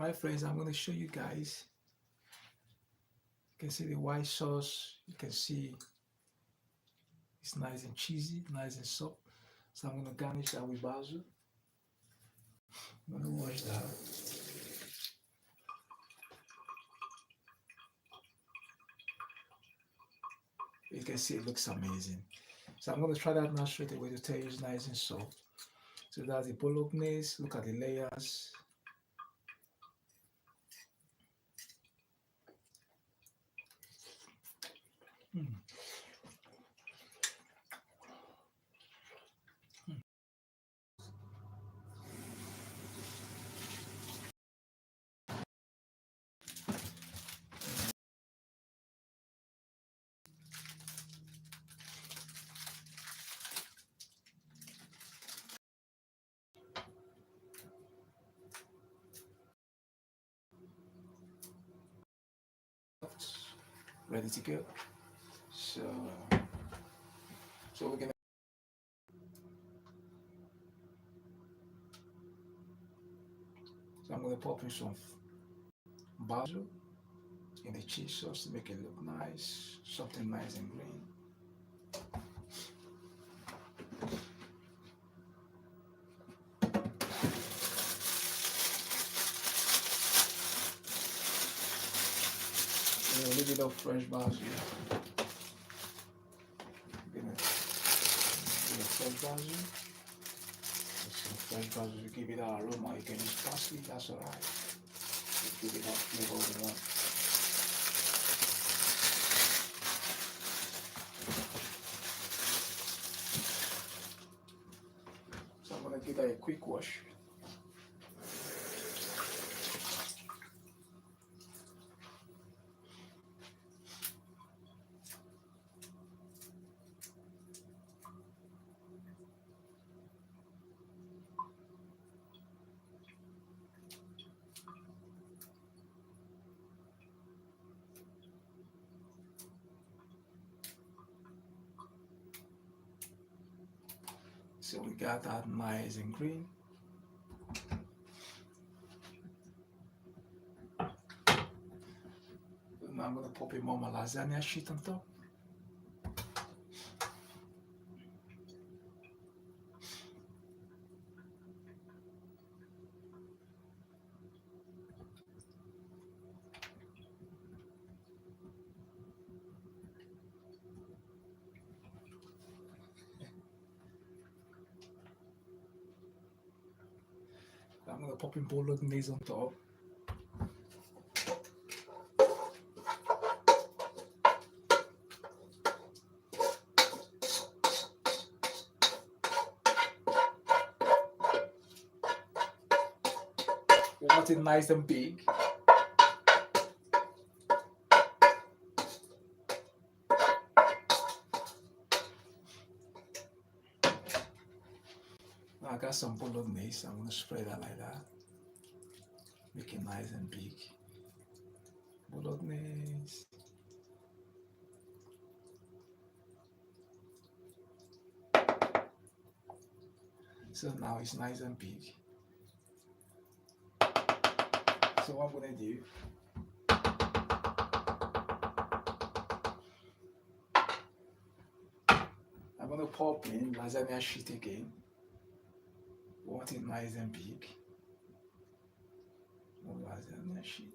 my friends, I'm going to show you guys. You can see the white sauce. You can see it's nice and cheesy, nice and soft. So I'm going to garnish that with basil. I'm going to wash that. You can see it looks amazing. So I'm going to try that now straight away to tell you it's nice and soft. So that's the Bolognese. Look at the layers. Mm. Ready to go. So, we're gonna. So I'm gonna pop in some basil in the cheese sauce to make it look nice, something nice and green. And a little bit of fresh basil. Gonna fresh basil. Some fresh basil to give it an aroma. You can use parsley, that's alright. Give it that flavor we want. So I'm gonna give that a quick wash. So we got that nice and green. Now I'm gonna pop in more my lasagna sheet on top. I'm gonna pop in Bolognese on top. We want it nice and big. Now I got some Bolognese. I'm gonna spread that like that. Make it nice and big. Bolognese. So now it's nice and big. So what I'm gonna do, I'm gonna pop in lasagna sheet again. Want it nice and big. More lasagna sheet.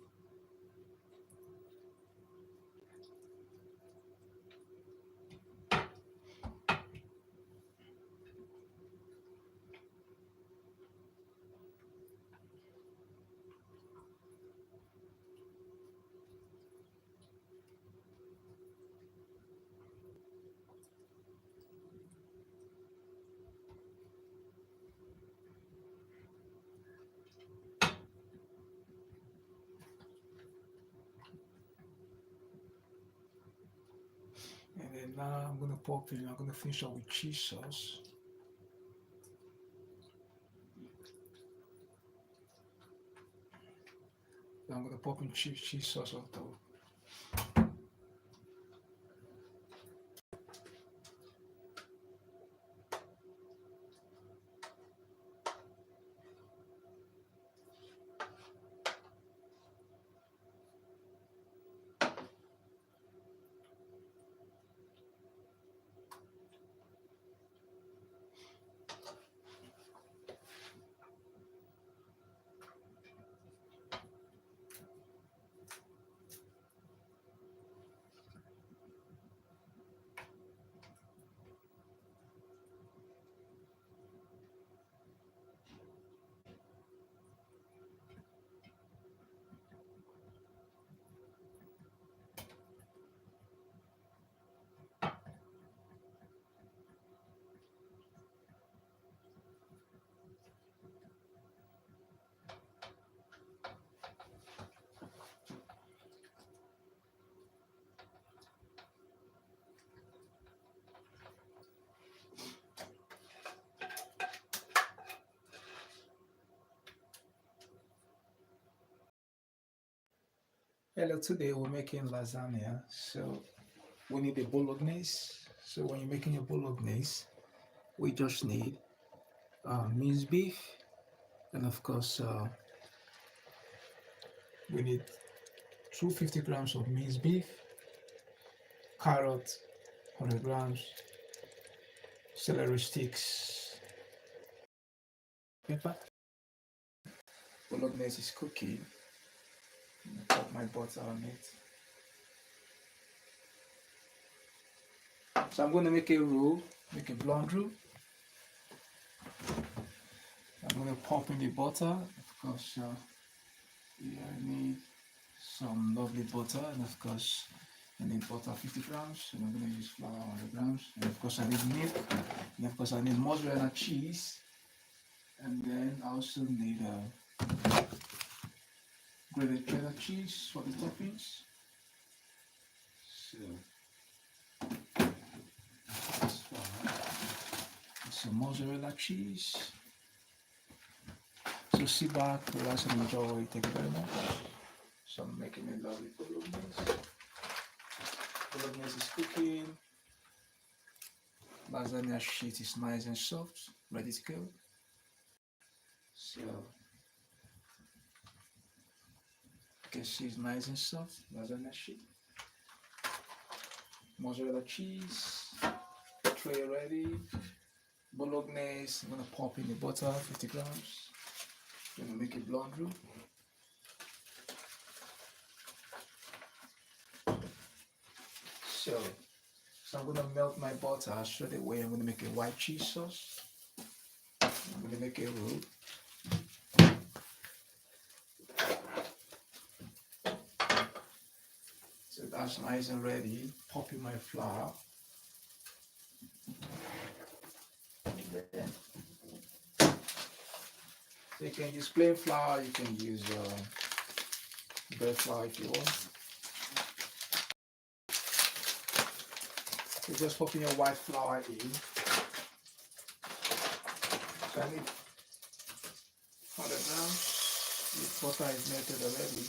And then now I'm gonna pop in, I'm gonna finish up with cheese sauce. I'm gonna pop in cheese sauce on top. Hello, today we're making lasagna. So we need a bolognese. So when you're making your bolognese, we just need minced beef, and of course we need 250 grams of minced beef, carrot 100 grams, celery sticks, pepper. Bolognese is cooking. I'm gonna put my butter on it. So I'm going to make a roux, make a blonde roux. I'm going to pop in the butter. Of course, I need some lovely butter, and of course, I need butter 50 grams, and I'm going to use flour 100 grams, and of course, I need milk, and of course, I need mozzarella cheese, and then I also need grated cheddar cheese for the toppings. So, that's fine. Some mozzarella cheese. So sit back, relax, and enjoy. Thank you very much. So I'm making a lovely bolognese. Bolognese is cooking. Lasagna sheet is nice and soft, ready to go. So you can see it's nice and soft. Lasagna sheet. Mozzarella cheese. Tray ready. Bolognese. I'm gonna pop in the butter, 50 grams. I'm gonna make a blonde roux. So I'm gonna melt my butter straight away. I'm gonna make a white cheese sauce. I'm gonna make a roux. So that's nice and ready. Pop in my flour. Then, so you can use plain flour. You can use bread flour if you want. So just pop in your white flour in. So I need 100 grams. The butter is melted already.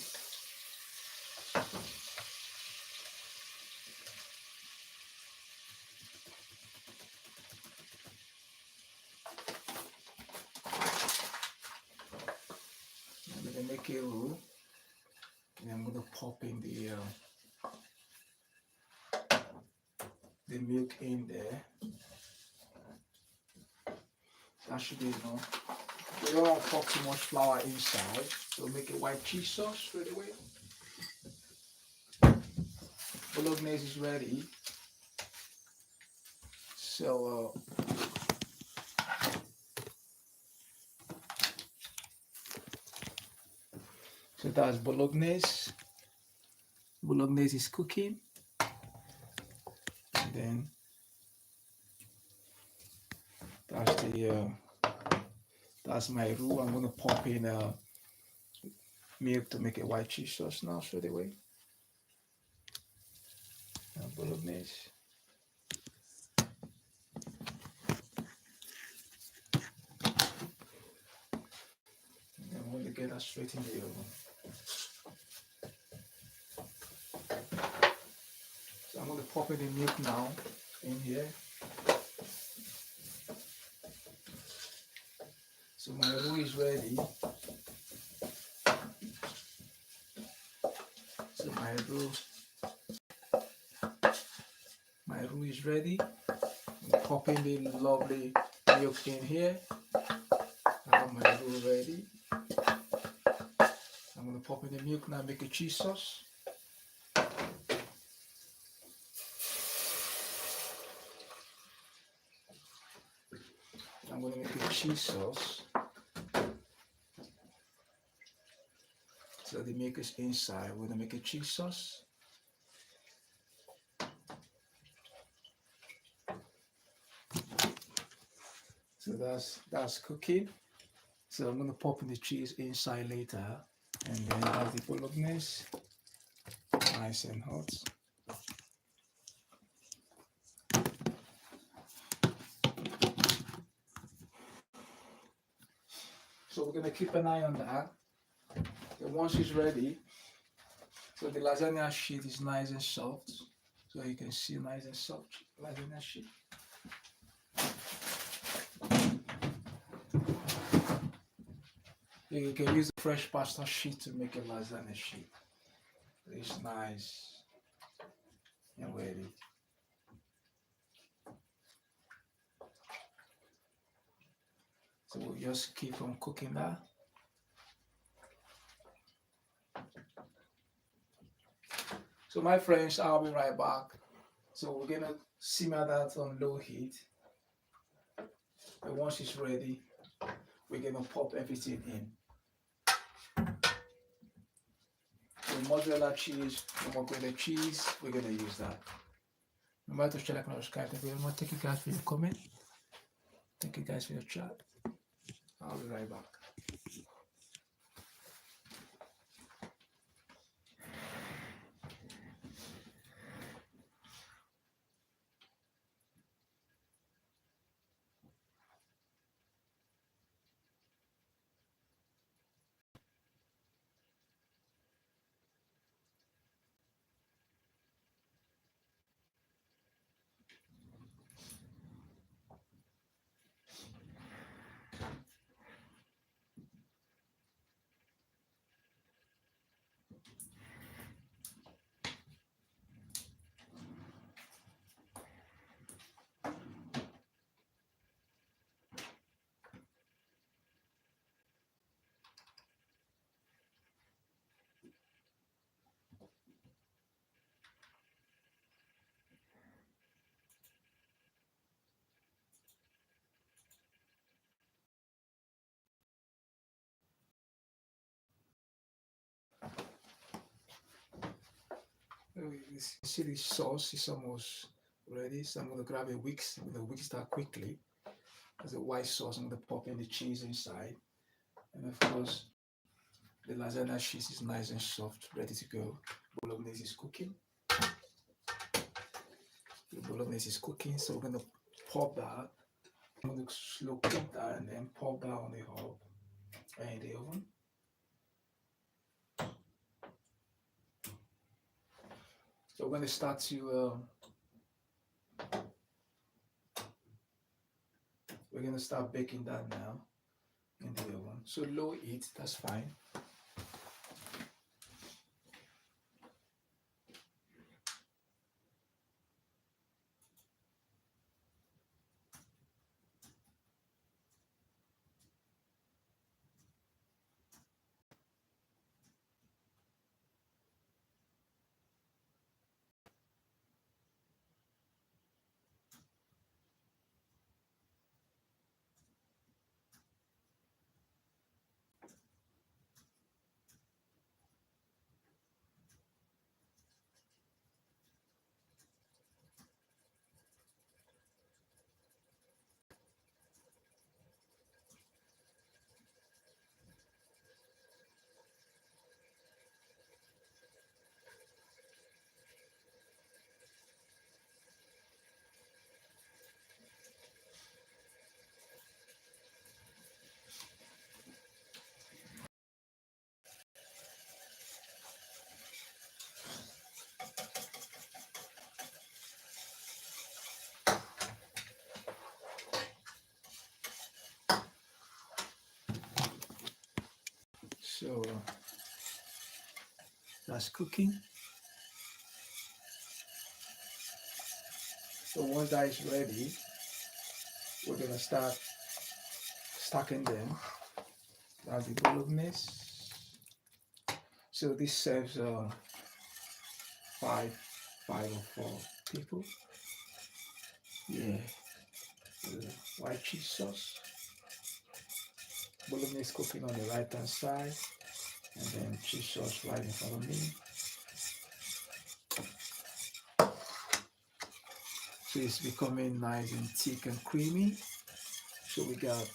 I'm going to make a roux. And I'm going to pop in the milk in there. That should be enough. We don't want to pop too much flour inside, so make a white cheese sauce straight away. Bolognese is ready. So that's bolognese. Bolognese is cooking. And then that's my roux. I'm gonna pop in milk to make a white cheese sauce now straight away. Bolognese. And I'm gonna get that straight in the oven. So I'm gonna pop in the milk now in here. So my roux is ready. So my roux is ready. I'm popping the lovely milk in here. I have my roux ready. I'm gonna pop in the milk now, make a cheese sauce. I'm gonna make a cheese sauce. So the milk is inside. We're gonna make a cheese sauce. So that's cooking. So I'm gonna pop in the cheese inside later, and then that's the bolognese, nice and hot. So we're gonna keep an eye on that. And once it's ready, So the lasagna sheet is nice and soft. So you can see nice and soft lasagna sheet. You can use a fresh pasta sheet to make a lasagna sheet. It's nice and ready. So we'll just keep on cooking that. So my friends, I'll be right back. So we're gonna simmer that on low heat. And once it's ready, we're gonna pop everything in. The mozzarella cheese, the mozzarella cheese, we're gonna use that. Remember to share, like, and subscribe. Thank you very much. Thank you guys for your comment. Thank you guys for your chat. I'll be right back. You see the sauce is almost ready, so I'm going to grab a whisk. I'm going to whisk that quickly. There's a white sauce. I'm going to pop in the cheese inside. And of course, the lasagna cheese is nice and soft, ready to go. Bolognese is cooking. The Bolognese is cooking, so we're going to pop that. I'm going to slow cook that and then pop that on the hob and in the oven. So we're going to start to we're going to start baking that now in the oven. So low heat, that's fine. So that's cooking. So once that is ready, we're gonna start stacking them. That's the Bolognese. So this serves five or four people. Yeah, white cheese sauce. Bolognese cooking on the right hand side, and then cheese sauce right in front of me. So it's becoming nice and thick and creamy. So we got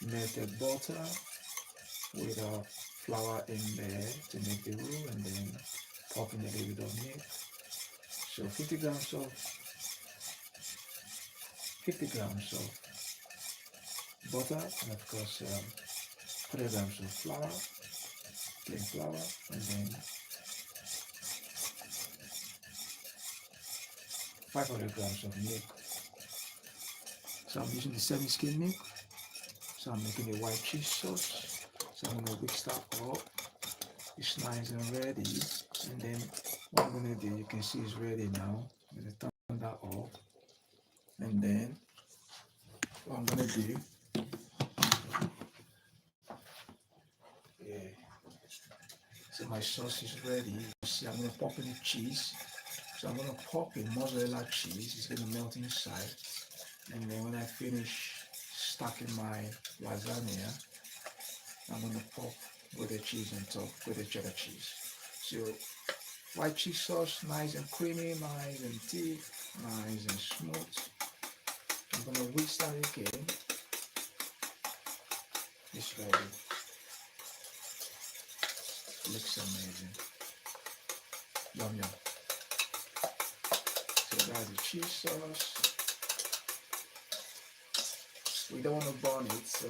melted butter with flour in there to make the roux, and then popping a little bit of milk. So 50 grams of butter, and of course 30 grams of flour. plain flour, and then 500 grams of milk. So I'm using the 7-skim milk. So I'm making a white cheese sauce. So I'm gonna whisk that up. It's nice and ready. And then what I'm gonna do, you can see it's ready now. I'm gonna turn that off. And then what I'm gonna do, yeah. So my sauce is ready. You see, I'm gonna pop in the cheese. So I'm gonna pop in mozzarella cheese. It's gonna melt inside. And then when I finish stacking my lasagna, I'm gonna pop with the cheese on top, with the cheddar cheese. So white cheese sauce, nice and creamy, nice and thick, nice and smooth. I'm gonna whisk that again. It's ready. Looks amazing. Yum yum. So that's the cheese sauce. We don't want to burn it, so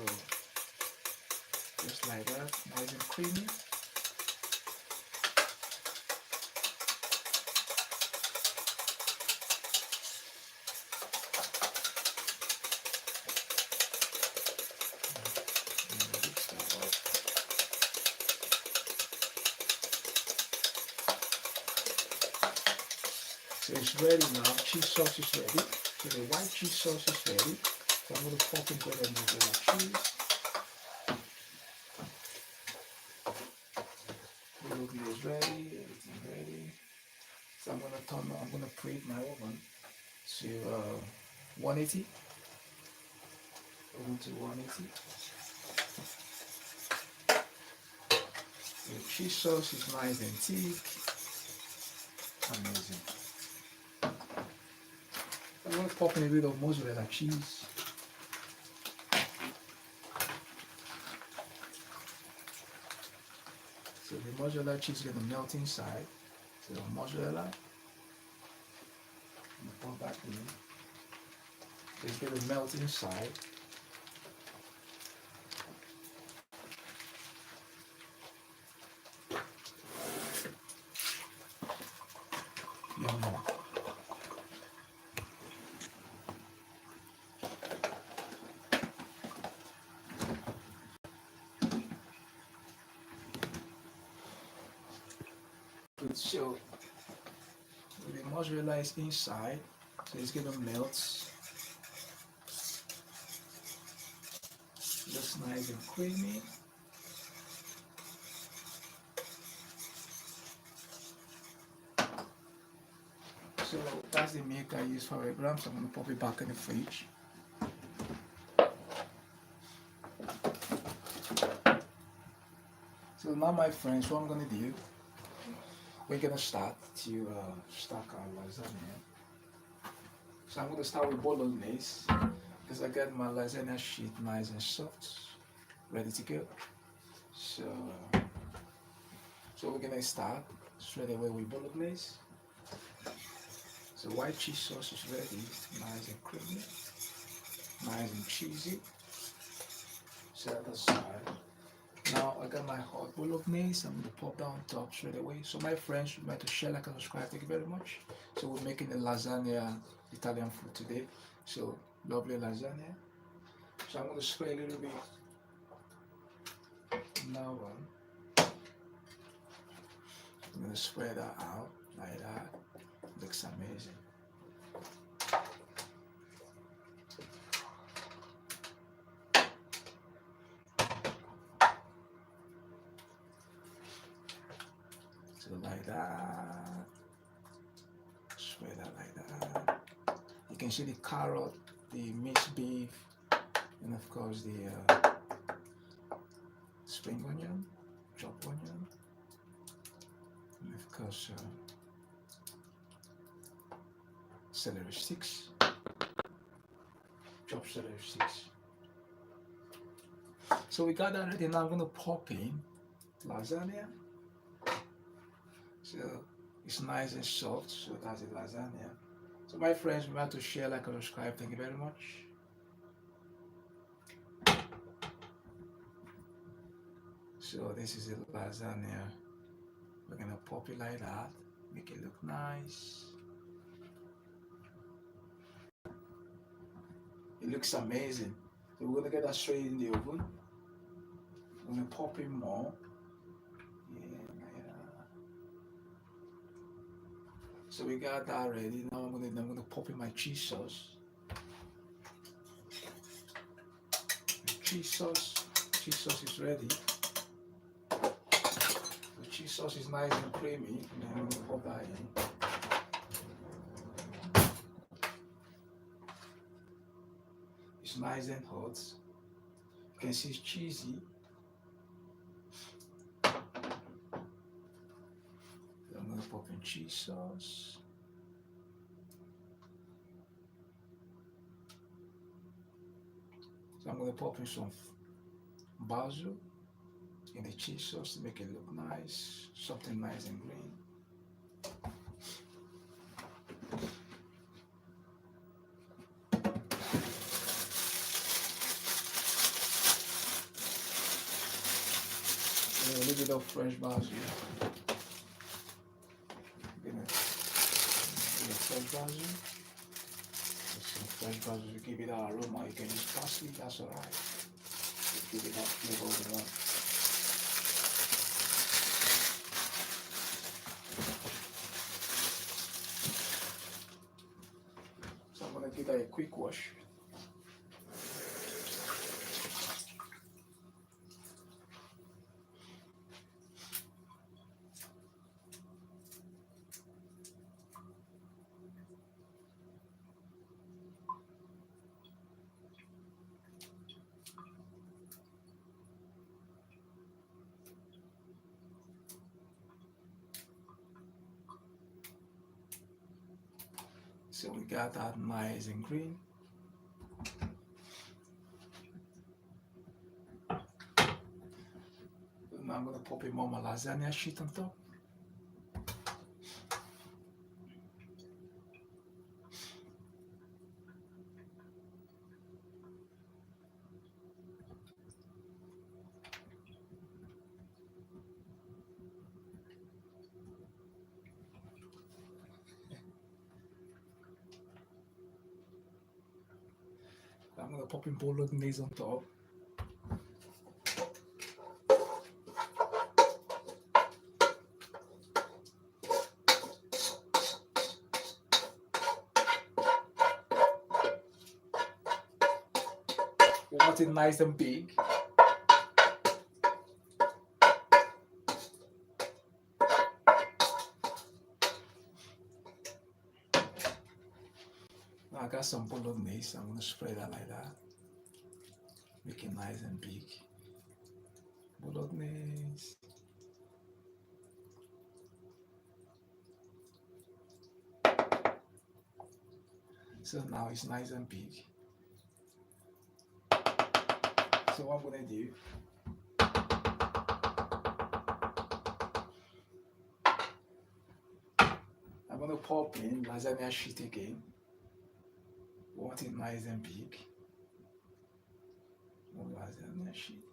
just like that, nice and creamy. So it's ready now. Cheese sauce is ready. So the white cheese sauce is ready. So I'm going to pop in with mozzarella cheese. The yogurt is ready. Everything ready. So I'm going to preheat my oven to 180. Oven to 180. The cheese sauce is nice and thick. Amazing. I'm going to pop in a bit of mozzarella cheese. So the mozzarella cheese is going to melt inside. So the mozzarella, I'm going to pop that in. It's going to melt inside. Yum yum. Good. So the mozzarella is inside, so it's gonna melt. Looks nice and creamy. So that's the milk I use for 100 grams. I'm gonna pop it back in the fridge. So now, my friends, what I'm gonna do, we're gonna start to stack our lasagna. So I'm gonna start with Bolognese because I got my lasagna sheet nice and soft, ready to go. So we're gonna start straight away with Bolognese. So white cheese sauce is ready, nice and creamy, nice and cheesy. Set that aside. Now I got my hot Bolognese. I'm gonna pop that on top straight away. So my friends, remember to share, like, and subscribe. Thank you very much. So we're making the lasagna Italian food today. So lovely lasagna. So I'm gonna spray a little bit. Now I'm gonna spread that out like that. Looks amazing. So like that. Spread that like that. You can see the carrot, the mixed beef, and of course the spring onion, chopped onion, and of course celery sticks, chopped celery sticks. So we got that ready. Now I'm gonna pop in lasagna. So it's nice and soft. So that's the lasagna. So my friends, remember to share, like, and subscribe. Thank you very much. So this is a lasagna. We're gonna pop it like that, make it look nice. It looks amazing. So we're gonna get that straight in the oven. I'm gonna pop in more. Yeah. So we got that ready. Now I'm gonna pop in my cheese sauce. Cheese sauce. Cheese sauce is ready. The cheese sauce is nice and creamy. And then I'm gonna pop that in. It's nice and hot. You can see it's cheesy. I'm gonna pop in cheese sauce. So I'm gonna pop in some basil in the cheese sauce to make it look nice, something nice and green. And a little bit of fresh basil. Fresh basil. Some fresh basil to give it that aroma. You can use parsley, that's alright. Give it that flavor we want. So I'm gonna give that a quick wash. So we got that nice and green. Now I'm gonna pop in more my lasagna sheet on top. I'm gonna pop in Bolognese on top. We want it nice and big. Now I got some Bolognese. I'm gonna spread that like that. Make it nice and big. Bolognese. So now it's nice and big. So what I'm gonna do, I'm gonna pop in lasagna sheet again. Want it nice and big. More lasagna sheet.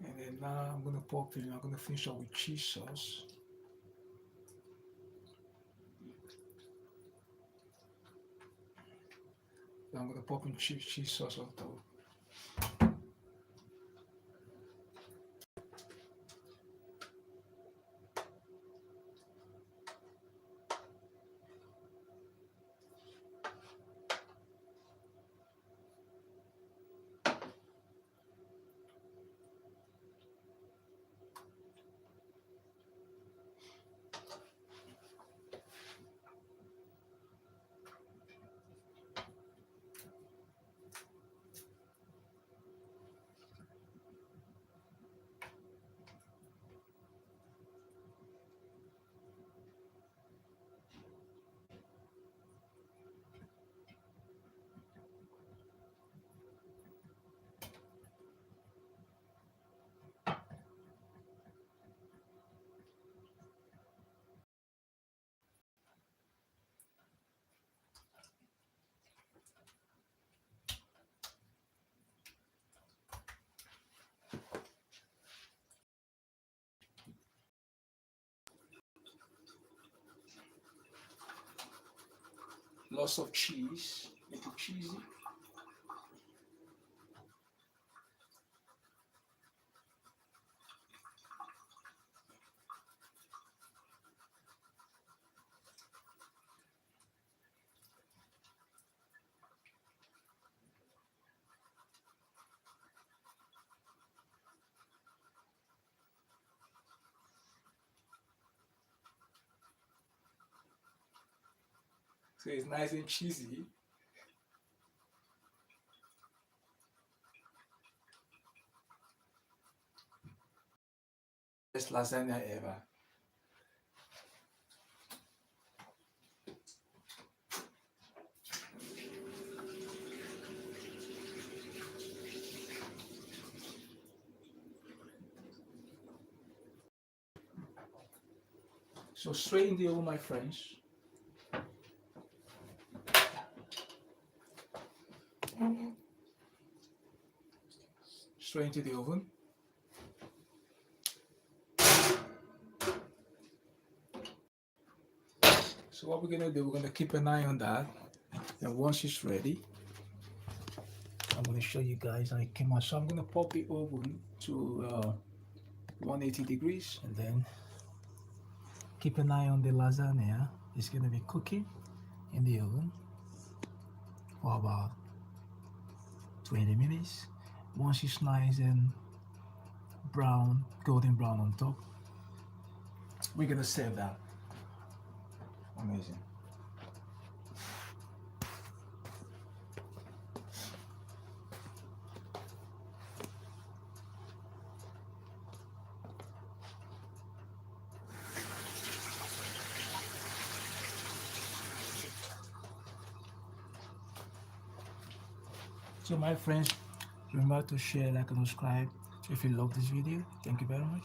And then now I'm gonna pop in, I'm gonna finish up with cheese sauce. Then I'm gonna pop in cheese sauce on top. Lots of cheese, make it cheesy. So it's nice and cheesy. Best lasagna ever. So straight in the oven, my friends. Straight into the oven. So what we're gonna do, we're gonna keep an eye on that. And once it's ready, I'm gonna show you guys how it came out. So I'm gonna pop the oven to 180 degrees, and then keep an eye on the lasagna. It's gonna be cooking in the oven for about 20 minutes. Once it's nice and brown, golden brown on top, we're gonna serve that. Amazing. So my friends, remember to share, like, and subscribe if you love this video. Thank you very much.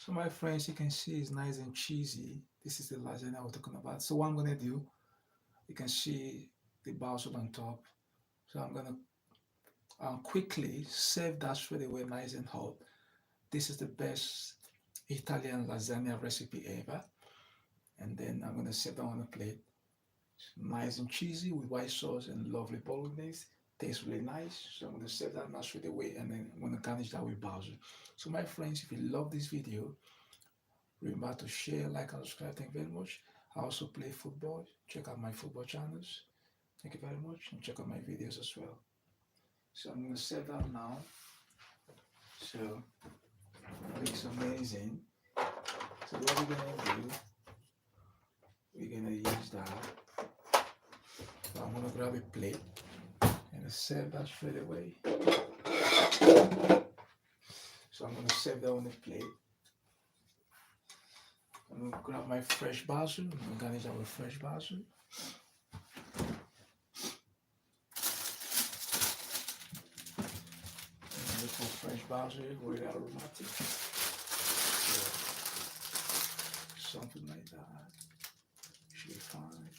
So my friends, you can see it's nice and cheesy. This is the lasagna we're talking about. So what I'm gonna do, you can see the basil on top. So I'm gonna quickly serve that straight away, nice and hot. This is the best Italian lasagna recipe ever. And then I'm gonna set that on a plate. Nice and cheesy with white sauce and lovely bolognese. Tastes really nice. So I'm gonna serve that now straight away, and then I'm gonna garnish that with basil. So my friends, if you love this video, remember to share, like, and subscribe. Thank you very much. I also play football. Check out my football channels. Thank you very much, and check out my videos as well. So I'm gonna set that now. So it looks amazing. So what we're gonna do, we're gonna use that. So I'm gonna grab a plate and serve that straight away. So I'm gonna serve that on the plate. I'm gonna grab my fresh basil. I'm gonna garnish that with fresh basil. And look for fresh basil, very aromatic. So, something like that should be fine.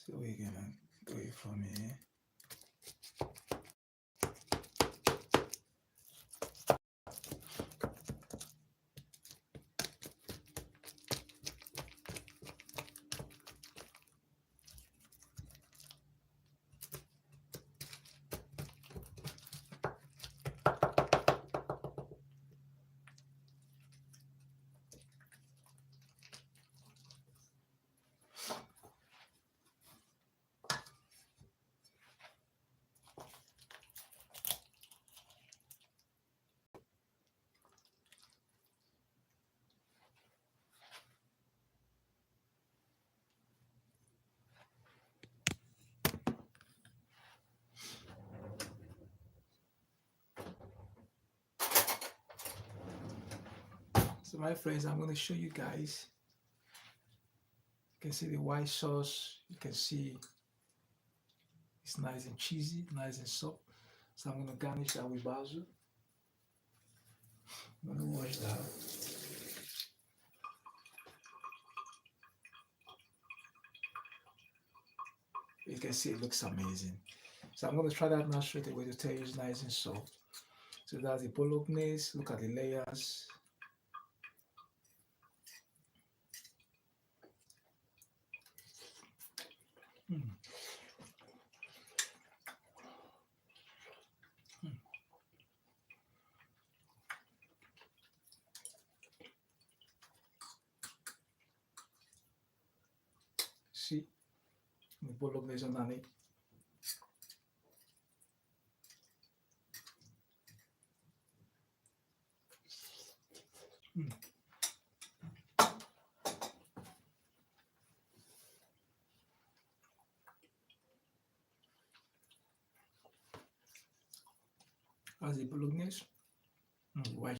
So we're gonna do it from here. So my friends, I'm gonna show you guys. You can see the white sauce. You can see it's nice and cheesy, nice and soft. So I'm gonna garnish that with basil. I'm gonna wash that. You can see it looks amazing. So I'm gonna try that now straight away to tell you it's nice and soft. So that's the Bolognese. Look at the layers. Mm. Mm. See the Bolognese underneath. Mm. That's the Bolognese. White